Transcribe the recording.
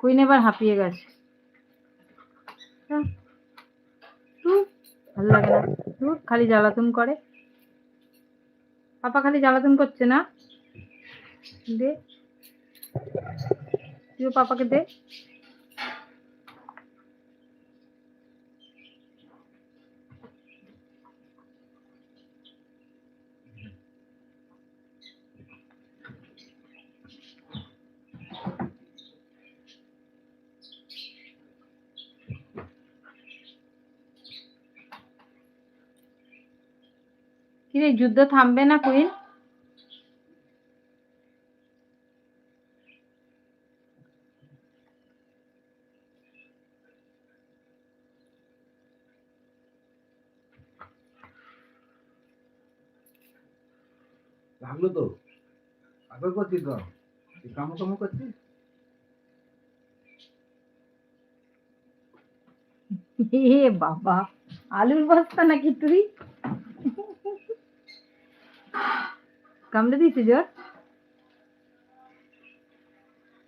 Queen এবার হাঁপিয়ে গেছে। ভালো লাগে না, খালি জ্বালাতন করে। পাপা খালি জ্বালাতন করছে না, দে তুইও পাপাকে দে। কিরে যুদ্ধ থামবে না কুইন? লাগলো তো আবার করছিস তো কামো কামো করছিস। এ বাবা, আলুর বস্তা নাকি তুই? কামড়ে দিয়েছিস ওর?